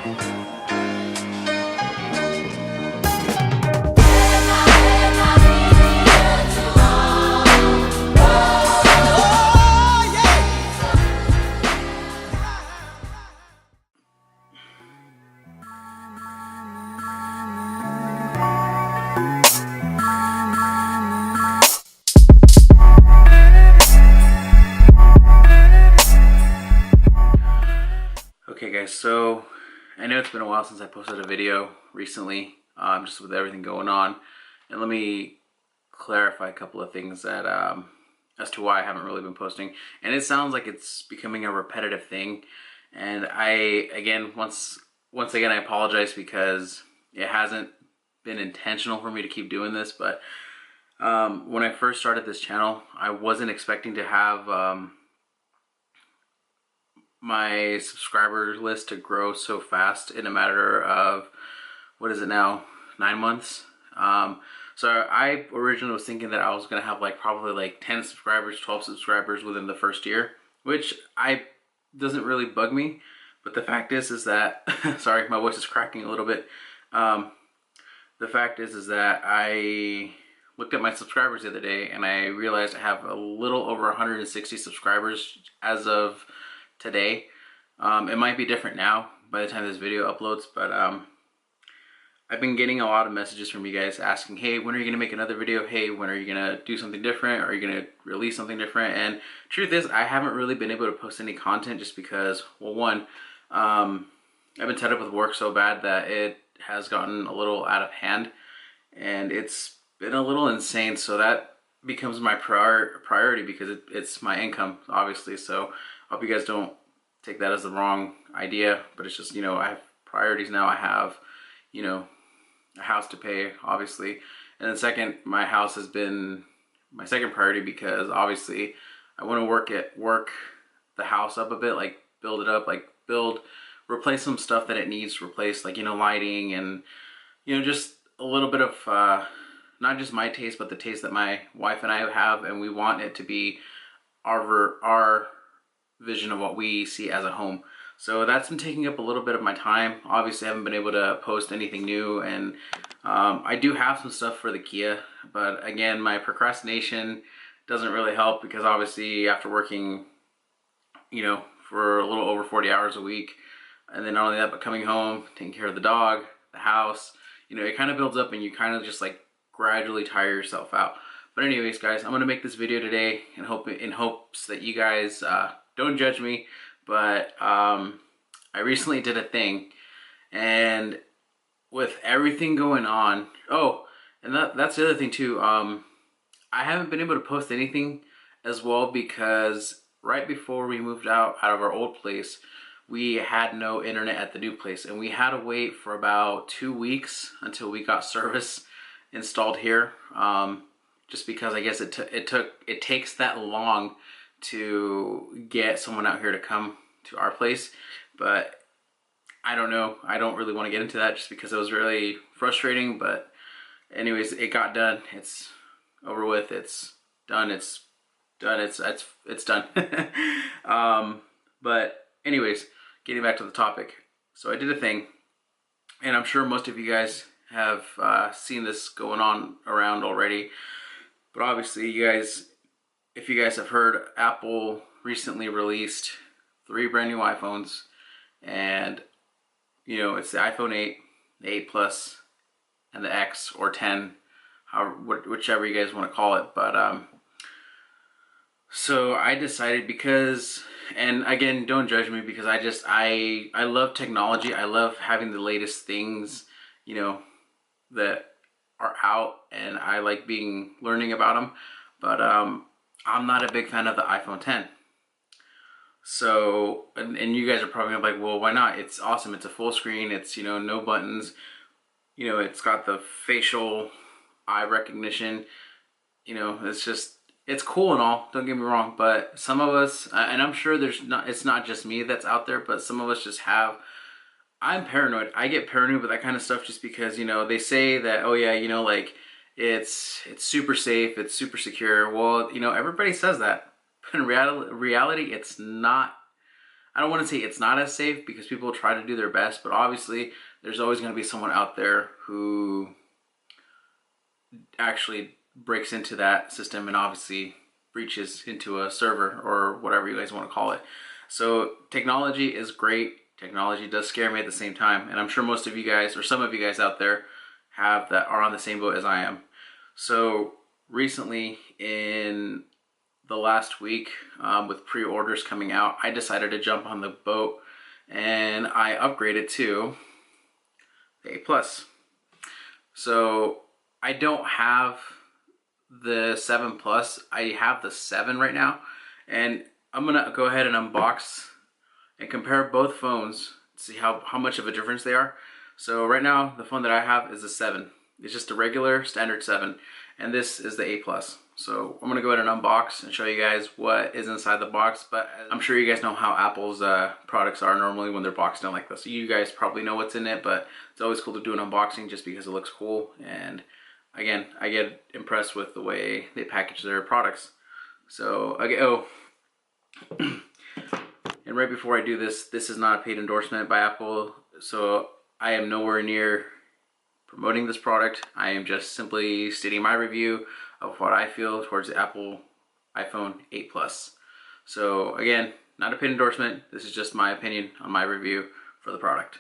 Okay guys, so I know it's been a while since I posted a video recently, just with everything going on, and let me clarify a couple of things that as to why I haven't really been posting. And it sounds like it's becoming a repetitive thing, and once again I apologize because it hasn't been intentional for me to keep doing this. But when I first started this channel, I wasn't expecting to have my subscriber list to grow so fast in a matter of, what is it now, 9 months. So I originally was thinking that I was gonna have like probably like 10 subscribers, 12 subscribers within the first year, which doesn't really bug me. But the fact is that sorry, my voice is cracking a little bit. The fact is that I looked at my subscribers the other day and I realized I have a little over 160 subscribers as of today. It might be different now by the time this video uploads, but I've been getting a lot of messages from you guys asking, hey, when are you gonna make another video? Hey, when are you gonna do something different? Are you gonna release something different? And truth is, I haven't really been able to post any content just because, well, one, I've been tied up with work so bad that it has gotten a little out of hand, and it's been a little insane. So that becomes my priority because it's my income, obviously. So I hope you guys don't take that as the wrong idea, but it's just, you know, I have priorities now. I have, you know, a house to pay, obviously. And then second, my house has been my second priority because obviously I want to work the house up a bit, like build it up, like replace some stuff that it needs replaced, like, you know, lighting and, you know, just a little bit of not just my taste, but the taste that my wife and I have, and we want it to be our vision of what we see as a home. So that's been taking up a little bit of my time. Obviously I haven't been able to post anything new, and I do have some stuff for the Kia, but again, my procrastination doesn't really help because obviously after working, you know, for a little over 40 hours a week, and then not only that, but coming home, taking care of the dog, the house, you know, it kind of builds up and you kind of just like gradually tire yourself out. But anyways, guys, I'm gonna make this video today in hopes that you guys don't judge me. But I recently did a thing, and with everything going on, oh, and that's the other thing too. I haven't been able to post anything as well because right before we moved out of our old place, we had no internet at the new place, and we had to wait for about 2 weeks until we got service installed here. Just because I guess it takes that long to get someone out here to come to our place. But I don't know, I don't really want to get into that just because it was really frustrating. But anyways, it got done, it's over with, it's done, it's done. But anyways, getting back to the topic, so I did a thing, and I'm sure most of you guys have seen this going on around already. But obviously, if you guys have heard, Apple recently released 3 brand new iPhones, and you know, it's the iPhone 8, the 8 Plus, and the X or 10, whichever you guys want to call it. But so I decided, because, and again, don't judge me because I love technology. I love having the latest things, you know, that are out, and I like learning about them. But I'm not a big fan of the iPhone 10. So, and you guys are probably gonna be like, well, why not? It's awesome. It's a full screen. It's, you know, no buttons. You know, it's got the facial eye recognition. You know, it's cool and all. Don't get me wrong. But some of us, and I'm sure it's not just me that's out there, but some of us just have. I'm paranoid. I get paranoid with that kind of stuff just because, you know, they say that, oh yeah, you know, like it's super safe, it's super secure. Well, you know, everybody says that, but in reality, it's not. I don't want to say it's not as safe because people try to do their best, but obviously there's always going to be someone out there who actually breaks into that system and obviously breaches into a server or whatever you guys want to call it. So technology is great. Technology does scare me at the same time, and I'm sure most of you guys, or some of you guys out there, are on the same boat as I am. So recently, in the last week, with pre-orders coming out, I decided to jump on the boat and I upgraded to the A+. So I don't have the 7 Plus. I have the 7 right now, and I'm gonna go ahead and unbox and compare both phones to see how much of a difference they are. So right now, the phone that I have is the 7. It's just a regular standard 7, and this is the A+. So I'm gonna go ahead and unbox and show you guys what is inside the box, but I'm sure you guys know how Apple's products are normally when they're boxed in like this. So you guys probably know what's in it, but it's always cool to do an unboxing just because it looks cool, and again, I get impressed with the way they package their products. So, okay, and right before I do this, this is not a paid endorsement by Apple, so I am nowhere near promoting this product. I am just simply stating my review of what I feel towards the Apple iPhone 8 Plus. So again, not a paid endorsement. This is just my opinion on my review for the product.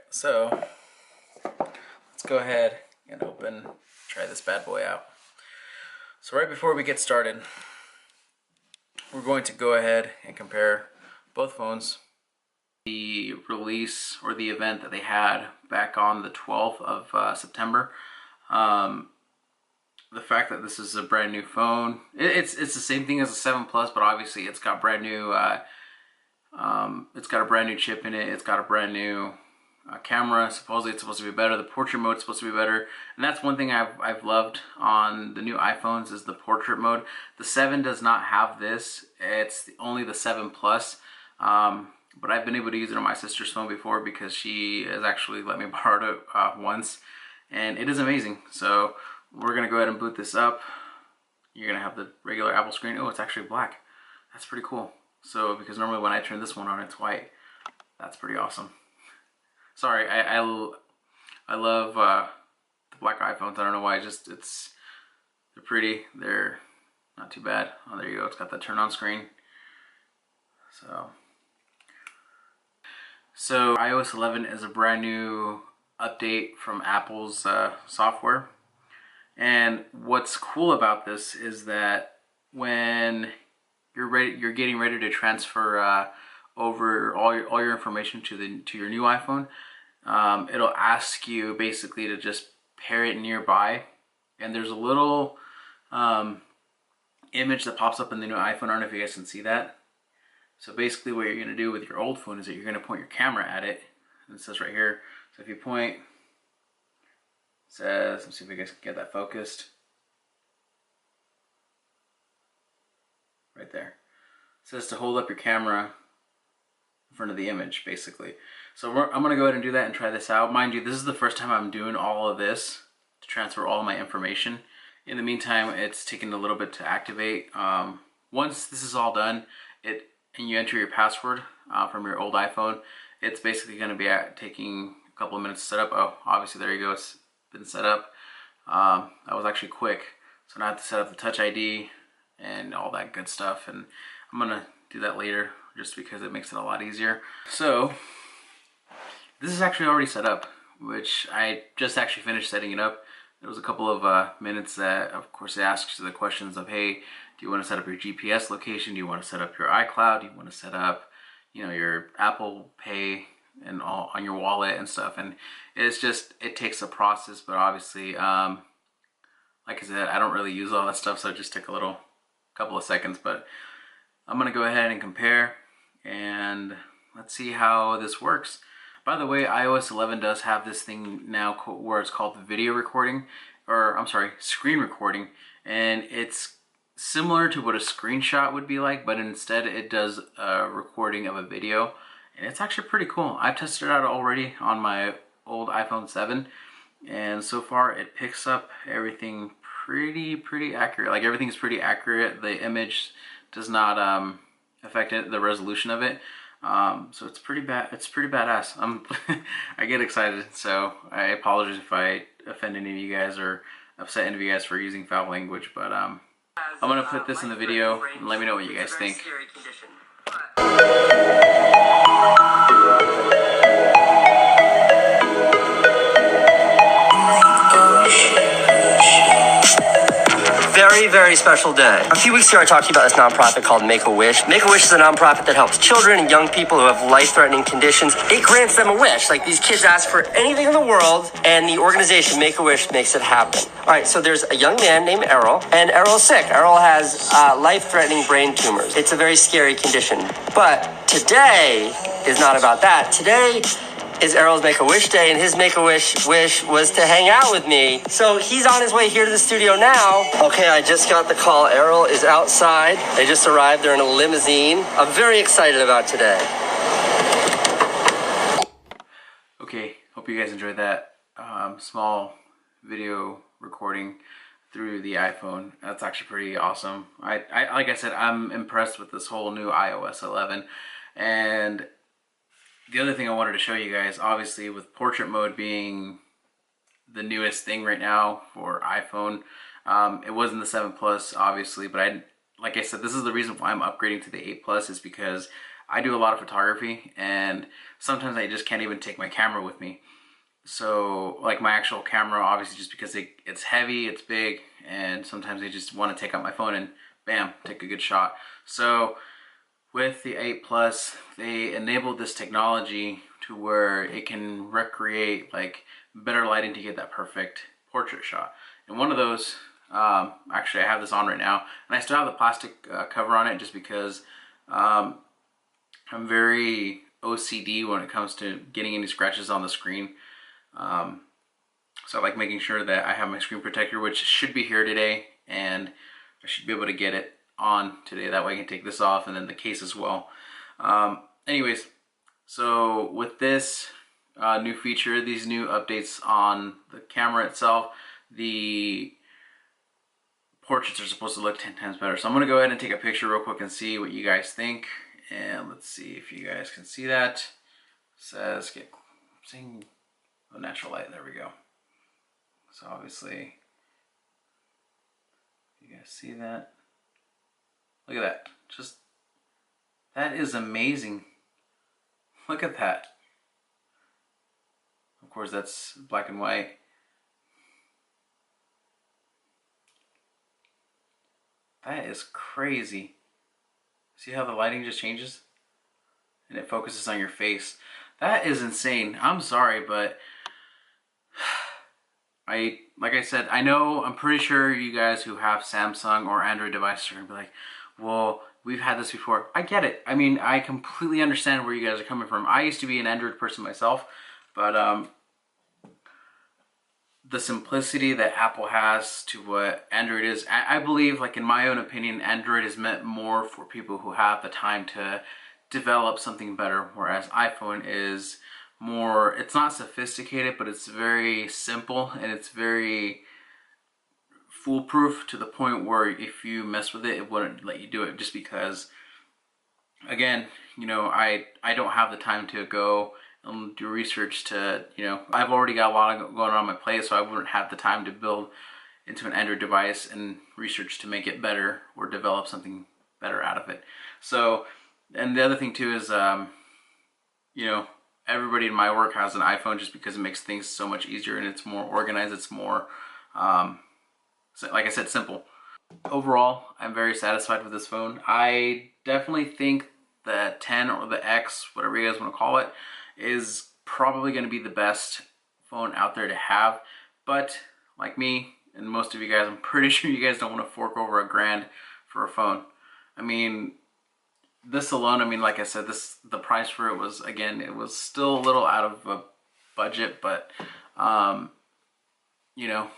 So let's go ahead and try this bad boy out. So right before we get started, we're going to go ahead and compare both phones. The release or the event that they had back on the 12th of September. The fact that this is a brand new phone, it's the same thing as a 7 Plus, but obviously it's got brand new. It's got a brand new chip in it. It's got a brand new camera. Supposedly it's supposed to be better. The portrait mode is supposed to be better, and that's one thing I've loved on the new iPhones is the portrait mode. The 7 does not have this. It's only the 7 Plus, but I've been able to use it on my sister's phone before because she has actually let me borrow it once, and it is amazing. So we're gonna go ahead and boot this up. You're gonna have the regular Apple screen. Oh, it's actually black. That's pretty cool. So because normally when I turn this one on, it's white. That's pretty awesome. Sorry, I love the black iPhones. I don't know why. They're pretty. They're not too bad. Oh, there you go. It's got the turn on screen. So iOS 11 is a brand new update from Apple's software. And what's cool about this is that when you're getting ready to transfer over all your information to your new iPhone, it'll ask you basically to just pair it nearby, and there's a little image that pops up in the new iPhone. I don't know if you guys can see that. So basically what you're going to do with your old phone is that you're going to point your camera at it, and it says right here, so if you point, it says, let's see if you guys can get that focused, right there. It says to hold up your camera front of the image, basically. So I'm gonna go ahead and do that and try this out. Mind you, this is the first time I'm doing all of this to transfer all of my information. In the meantime, it's taking a little bit to activate. Once this is all done, and you enter your password from your old iPhone, it's basically gonna be taking a couple of minutes to set up. Oh, obviously there you go, it's been set up. That was actually quick. So now I have to set up the Touch ID and all that good stuff, and I'm gonna do that later just because it makes it a lot easier. So this is actually already set up, which I just actually finished setting it up. There was a couple of minutes that, of course, it asks you the questions of, hey, do you want to set up your GPS location? Do you want to set up your iCloud? Do you want to set up, your Apple Pay and all on your wallet and stuff? And it's just, it takes a process, but obviously, like I said, I don't really use all that stuff, so it just took a couple of seconds. But I'm gonna go ahead and compare, and let's see how this works. By the way, iOS 11 does have this thing now where it's called video recording, or I'm sorry, screen recording, and it's similar to what a screenshot would be like, but instead it does a recording of a video, and it's actually pretty cool. I've tested it out already on my old iPhone 7, and so far it picks up everything pretty accurate. Like, everything's pretty accurate. The image does not affect the resolution of it. So it's pretty badass. I get excited, so I apologize if I offend any of you guys or upset any of you guys for using foul language, but I'm gonna put this in the video and let me know what you guys think. Very special day. A few weeks ago, I talked to you about this nonprofit called Make-A-Wish. Make-A-Wish is a nonprofit that helps children and young people who have life-threatening conditions. It grants them a wish. Like, these kids ask for anything in the world, and the organization Make-A-Wish makes it happen. All right, so there's a young man named Errol, and Errol's sick. Errol has life-threatening brain tumors. It's a very scary condition. But today is not about that. Today is Errol's Make-A-Wish day, and his Make-A-Wish wish was to hang out with me. So he's on his way here to the studio now. Okay, I just got the call. Errol is outside. They just arrived. They're in a limousine. I'm very excited about today. Okay, hope you guys enjoyed that small video recording through the iPhone. That's actually pretty awesome. I like I said, I'm impressed with this whole new iOS 11, and the other thing I wanted to show you guys, obviously with portrait mode being the newest thing right now for iPhone, it wasn't the 7 Plus obviously, but like I said, this is the reason why I'm upgrading to the 8 Plus, is because I do a lot of photography, and sometimes I just can't even take my camera with me. So, like, my actual camera, obviously, just because it's heavy, it's big, and sometimes I just want to take out my phone and bam, take a good shot. So with the 8 Plus, they enabled this technology to where it can recreate like better lighting to get that perfect portrait shot. And one of those, actually I have this on right now, and I still have the plastic cover on it just because I'm very OCD when it comes to getting any scratches on the screen. So I like making sure that I have my screen protector, which should be here today, and I should be able to get it on today. That way I can take this off, and then the case as well. Anyways, so with this new feature, these new updates on the camera itself, the portraits are supposed to look 10 times better. So I'm gonna go ahead and take a picture real quick and see what you guys think. And let's see if you guys can see that. It says seeing a natural light. There we go. So obviously, you guys see that? Look at that. Just, that is amazing. Look at that. Of course, that's black and white. That is crazy. See how the lighting just changes? And it focuses on your face. That is insane. I'm sorry, but like I said, I'm pretty sure you guys who have Samsung or Android devices are gonna be like, well, we've had this before. I get it. I mean, I completely understand where you guys are coming from. I used to be an Android person myself, but the simplicity that Apple has to what Android is, I believe, like in my own opinion, Android is meant more for people who have the time to develop something better, whereas iPhone is more, it's not sophisticated, but it's very simple and it's very foolproof to the point where if you mess with it, it wouldn't let you do it, just because, again, you know, I don't have the time to go and do research to, you know, I've already got a lot going on my plate, so I wouldn't have the time to build into an Android device and research to make it better or develop something better out of it. So, and the other thing too is, you know, everybody in my work has an iPhone just because it makes things so much easier and it's more organized, it's more, like I said, simple. Overall, I'm very satisfied with this phone. I definitely think the 10 or the X, whatever you guys want to call it, is probably going to be the best phone out there to have. But like me and most of you guys, I'm pretty sure you guys don't want to fork over $1,000 for a phone. I mean, this alone, I mean, like I said, the price for it was, again, it was still a little out of a budget, but you know,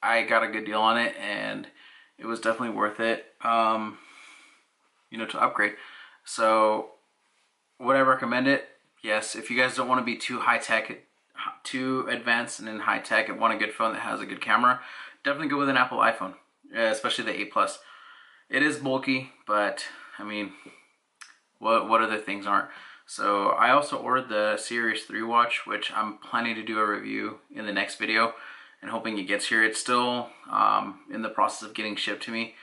I got a good deal on it and it was definitely worth it, you know, to upgrade. So would I recommend it? Yes. If you guys don't want to be too high tech, too advanced and in high tech and want a good phone that has a good camera, definitely go with an Apple iPhone, especially the 8 Plus. It is bulky, but I mean, what other things aren't? So I also ordered the Series 3 watch, which I'm planning to do a review in the next video and hoping it gets here. It's still in the process of getting shipped to me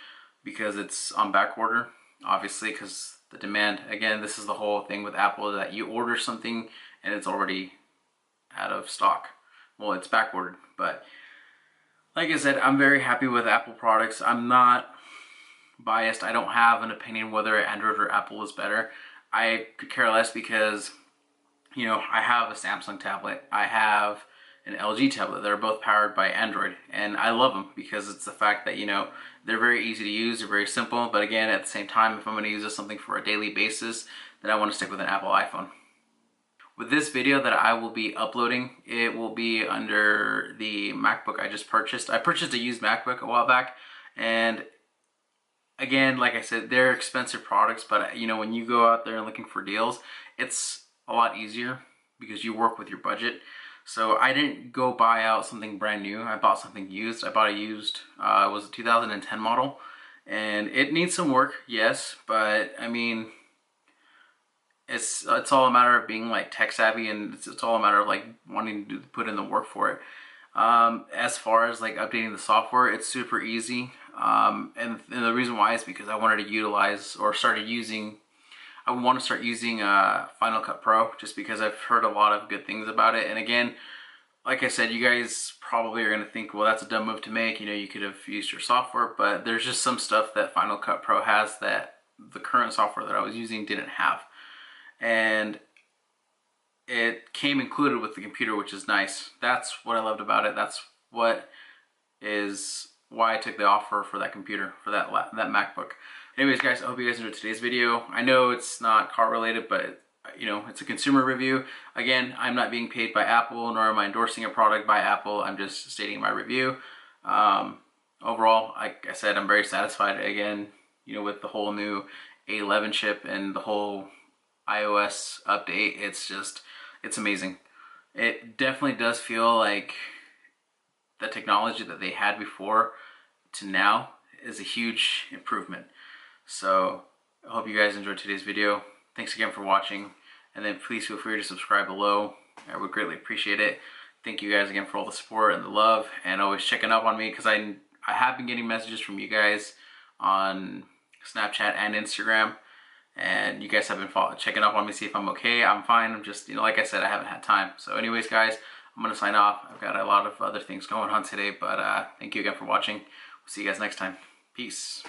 because it's on back order, obviously, because the demand, again, this is the whole thing with Apple, that you order something and it's already out of stock. Well, it's back ordered, but like I said, I'm very happy with Apple products. I'm not biased. I don't have an opinion whether Android or Apple is better. I could care less because, you know, I have a Samsung tablet. I have an LG tablet. They're both powered by Android, and I love them because it's the fact that, you know, they're very easy to use, they're very simple, but again, at the same time, if I'm going to use something for a daily basis, then I want to stick with an Apple iPhone. With this video that I will be uploading, it will be under the MacBook I just purchased. I purchased a used MacBook a while back, and again, like I said, they're expensive products, but you know, when you go out there and looking for deals, it's a lot easier because you work with your budget. So I didn't go buy out something brand new. I bought something used. I bought a used, it was a 2010 model, and it needs some work, yes, but I mean, it's all a matter of being like tech savvy, and it's all a matter of like wanting to put in the work for it. As far as like updating the software, it's super easy. And the reason why is because I wanted to utilize or I want to start using Final Cut Pro, just because I've heard a lot of good things about it. And again, like I said, you guys probably are going to think, well, that's a dumb move to make. You know, you could have used your software, but there's just some stuff that Final Cut Pro has that the current software that I was using didn't have. And it came included with the computer, which is nice. That's what I loved about it. That's what is why I took the offer for that computer, for that MacBook. Anyways, guys, I hope you guys enjoyed today's video. I know it's not car related, but you know, it's a consumer review. Again, I'm not being paid by Apple, nor am I endorsing a product by Apple. I'm just stating my review. Overall, like I said, I'm very satisfied. Again, you know, with the whole new A11 chip and the whole iOS update, it's amazing. It definitely does feel like the technology that they had before to now is a huge improvement. So I hope you guys enjoyed today's video. Thanks again for watching, and then please feel free to subscribe below. I would greatly appreciate it. Thank you guys again for all the support and the love, and always checking up on me, because I have been getting messages from you guys on Snapchat and Instagram, and you guys have been checking up on me, see if I'm okay. I'm fine. I'm just, you know, like I said, I haven't had time. So anyways, guys, I'm going to sign off. I've got a lot of other things going on today, but thank you again for watching. We'll see you guys next time. Peace.